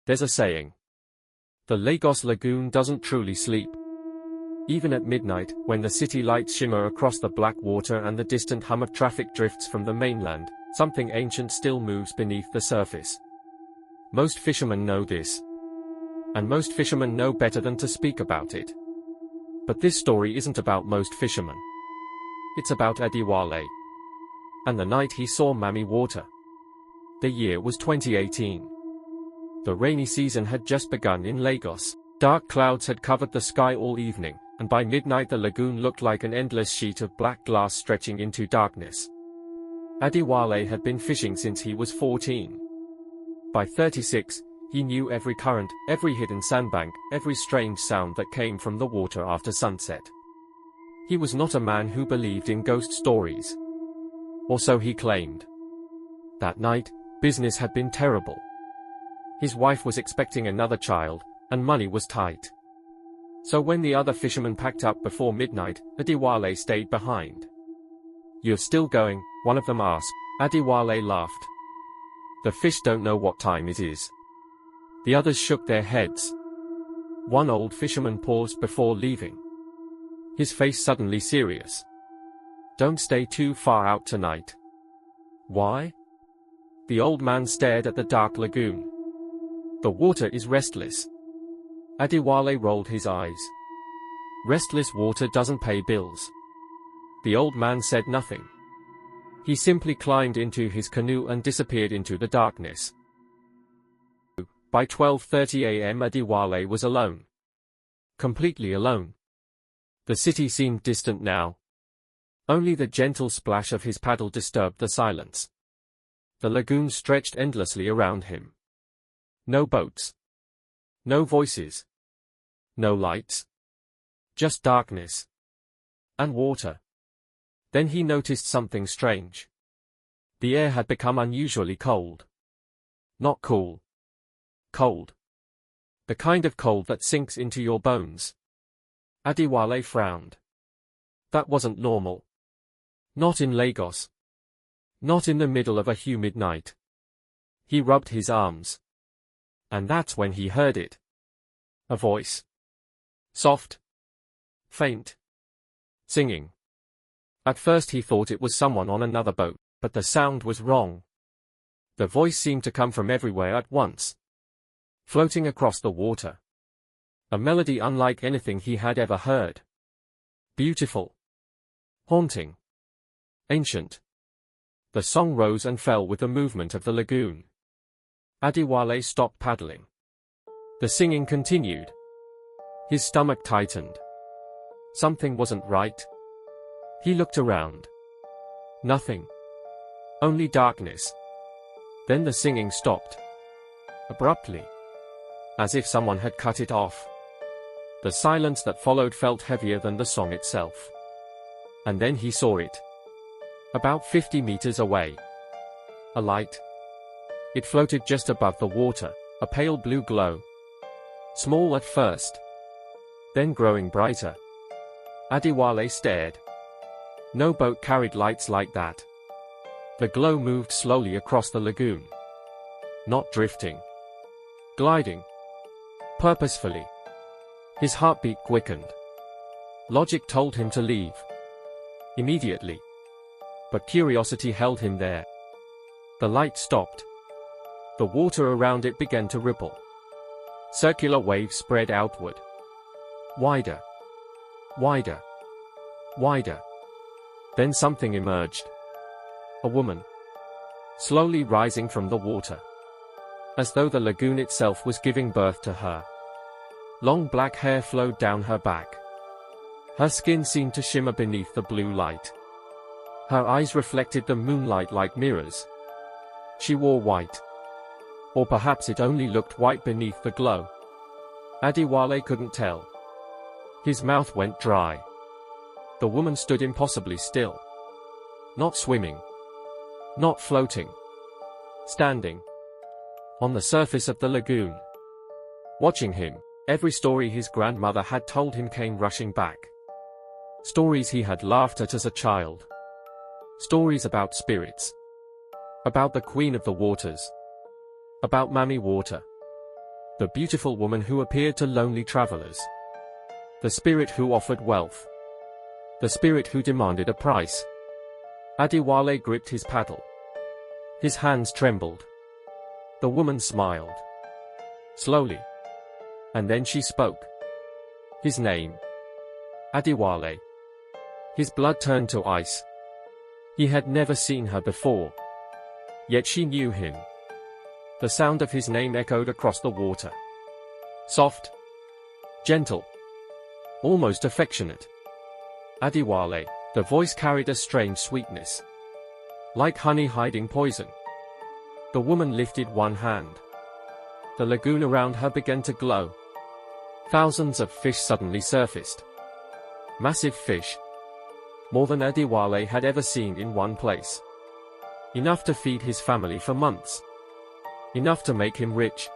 There's a saying. The Lagos Lagoon doesn't truly sleep. Even at midnight, when the city lights shimmer across the black water and the distant hum of traffic drifts from the mainland, something ancient still moves beneath the surface. Most fishermen know this. And most fishermen know better than to speak about it. But this story isn't about most fishermen. It's about Adewale. And the night he saw Mammy Water. The year was 2018. The rainy season had just begun in Lagos. Dark clouds had covered the sky all evening, and by midnight the lagoon looked like an endless sheet of black glass stretching into darkness. Adewale had been fishing since he was 14. By 36, he knew every current, every hidden sandbank, every strange sound that came from the water after sunset. He was not a man who believed in ghost stories. Or so he claimed. That night, business had been terrible. His wife was expecting another child, and money was tight. So when the other fishermen packed up before midnight, Adewale stayed behind. "You're still going?" one of them asked. Adewale laughed. "The fish don't know what time it is." The others shook their heads. One old fisherman paused before leaving. His face suddenly serious. "Don't stay too far out tonight." "Why?" The old man stared at the dark lagoon. "The water is restless." Adewale rolled his eyes. "Restless water doesn't pay bills." The old man said nothing. He simply climbed into his canoe and disappeared into the darkness. By 12:30 a.m. Adewale was alone. Completely alone. The city seemed distant now. Only the gentle splash of his paddle disturbed the silence. The lagoon stretched endlessly around him. No boats. No voices. No lights. Just darkness. And water. Then he noticed something strange. The air had become unusually cold. Not cool. Cold. The kind of cold that sinks into your bones. Adewale frowned. That wasn't normal. Not in Lagos. Not in the middle of a humid night. He rubbed his arms. And that's when he heard it. A voice. Soft. Faint. Singing. At first he thought it was someone on another boat, but the sound was wrong. The voice seemed to come from everywhere at once. Floating across the water. A melody unlike anything he had ever heard. Beautiful. Haunting. Ancient. The song rose and fell with the movement of the lagoon. Adewale stopped paddling. The singing continued. His stomach tightened. Something wasn't right. He looked around. Nothing. Only darkness. Then the singing stopped. Abruptly. As if someone had cut it off. The silence that followed felt heavier than the song itself. And then he saw it. About 50 meters away. A light. It floated just above the water, a pale blue glow. Small at first. Then growing brighter. Adewale stared. No boat carried lights like that. The glow moved slowly across the lagoon. Not drifting. Gliding. Purposefully. His heartbeat quickened. Logic told him to leave. Immediately. But curiosity held him there. The light stopped. The water around it began to ripple. Circular waves spread outward. Wider. Wider. Wider. Then something emerged. A woman. Slowly rising from the water. As though the lagoon itself was giving birth to her. Long black hair flowed down her back. Her skin seemed to shimmer beneath the blue light. Her eyes reflected the moonlight like mirrors. She wore white. Or perhaps it only looked white beneath the glow. Adewale couldn't tell. His mouth went dry. The woman stood impossibly still. Not swimming. Not floating. Standing. On the surface of the lagoon. Watching him, every story his grandmother had told him came rushing back. Stories he had laughed at as a child. Stories about spirits. About the Queen of the Waters. About Mammy Water. The beautiful woman who appeared to lonely travelers. The spirit who offered wealth. The spirit who demanded a price. Adewale gripped his paddle. His hands trembled. The woman smiled. Slowly. And then she spoke. His name. Adewale. His blood turned to ice. He had never seen her before. Yet she knew him. The sound of his name echoed across the water. Soft. Gentle. Almost affectionate. Adewale. The voice carried a strange sweetness. Like honey hiding poison. The woman lifted one hand. The lagoon around her began to glow. Thousands of fish suddenly surfaced. Massive fish. More than Adewale had ever seen in one place. Enough to feed his family for months. Enough to make him rich.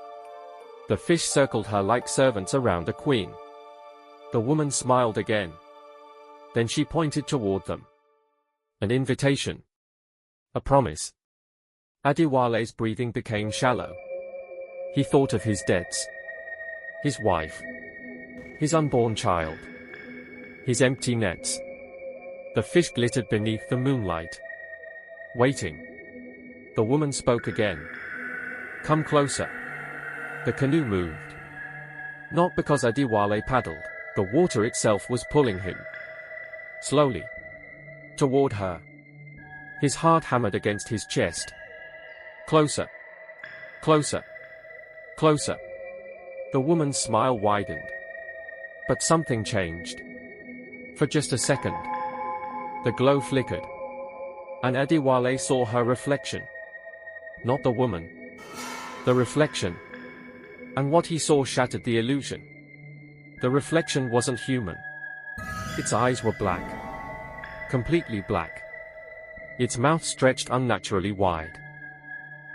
The fish circled her like servants around a queen. The woman smiled again. Then she pointed toward them. An invitation. A promise. Adewale's breathing became shallow. He thought of his debts. His wife. His unborn child. His empty nets. The fish glittered beneath the moonlight. Waiting. The woman spoke again. Come closer. The canoe moved. Not because Adewale paddled, the water itself was pulling him. Slowly. Toward her. His heart hammered against his chest. Closer. Closer. Closer. The woman's smile widened. But something changed. For just a second. The glow flickered. And Adewale saw her reflection. Not the woman. The reflection. And what he saw shattered the illusion. The reflection wasn't human. Its eyes were black. Completely black. Its mouth stretched unnaturally wide.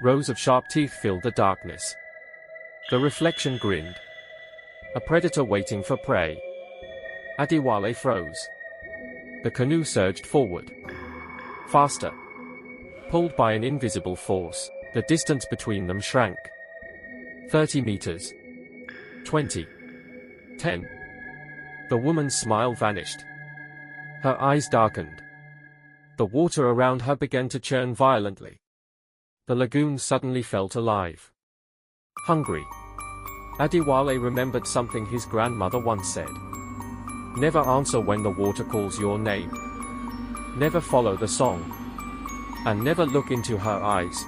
Rows of sharp teeth filled the darkness. The reflection grinned. A predator waiting for prey. Adewale froze. The canoe surged forward. Faster. Pulled by an invisible force, the distance between them shrank. 30 meters. 20. 10. The woman's smile vanished. Her eyes darkened. The water around her began to churn violently. The lagoon suddenly felt alive. Hungry. Adewale remembered something his grandmother once said. Never answer when the water calls your name. Never follow the song. And never look into her eyes.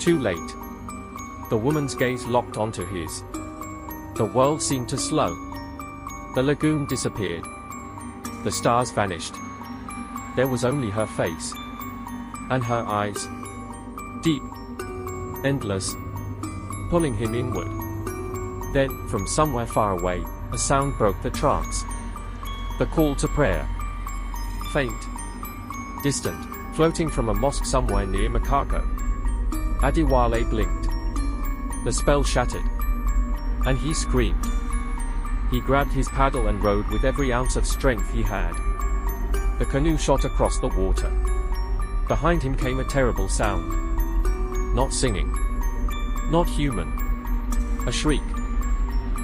Too late. The woman's gaze locked onto his. The world seemed to slow. The lagoon disappeared. The stars vanished. There was only her face. And her eyes. Deep. Endless. Pulling him inward. Then, from somewhere far away, a sound broke the trance. The call to prayer. Faint. Distant, floating from a mosque somewhere near Makako. Adewale blinked. The spell shattered. And he screamed. He grabbed his paddle and rowed with every ounce of strength he had. The canoe shot across the water. Behind him came a terrible sound. Not singing. Not human. A shriek.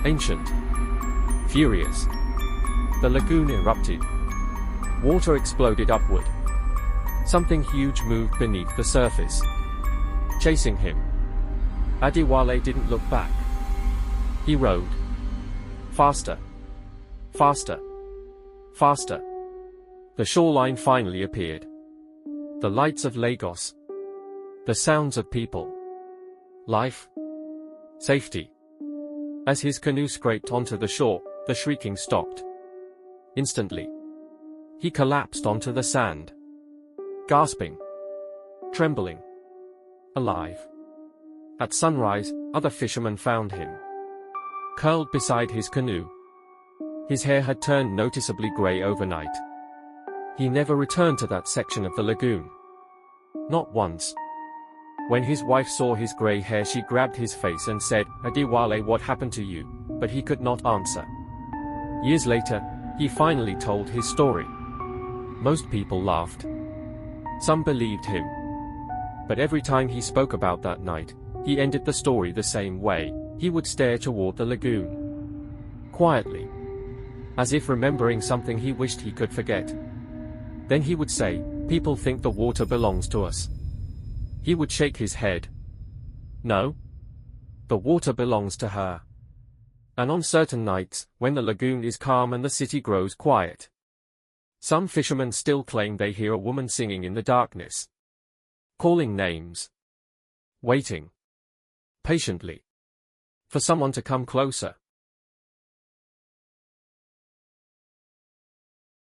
Ancient. Furious. The lagoon erupted. Water exploded upward. Something huge moved beneath the surface. Chasing him. Adewale didn't look back. He rowed. Faster. Faster. Faster. The shoreline finally appeared. The lights of Lagos. The sounds of people. Life. Safety. As his canoe scraped onto the shore, the shrieking stopped. Instantly. He collapsed onto the sand. Gasping. Trembling. Alive. At sunrise, other fishermen found him. Curled beside his canoe. His hair had turned noticeably grey overnight. He never returned to that section of the lagoon. Not once. When his wife saw his grey hair, she grabbed his face and said, "Adewale, what happened to you?" But he could not answer. Years later, he finally told his story. Most people laughed. Some believed him. But every time he spoke about that night, he ended the story the same way. He would stare toward the lagoon. Quietly. As if remembering something he wished he could forget. Then he would say, "People think the water belongs to us." He would shake his head. "No. The water belongs to her." And on certain nights, when the lagoon is calm and the city grows quiet, some fishermen still claim they hear a woman singing in the darkness. Calling names. Waiting. Patiently. For someone to come closer.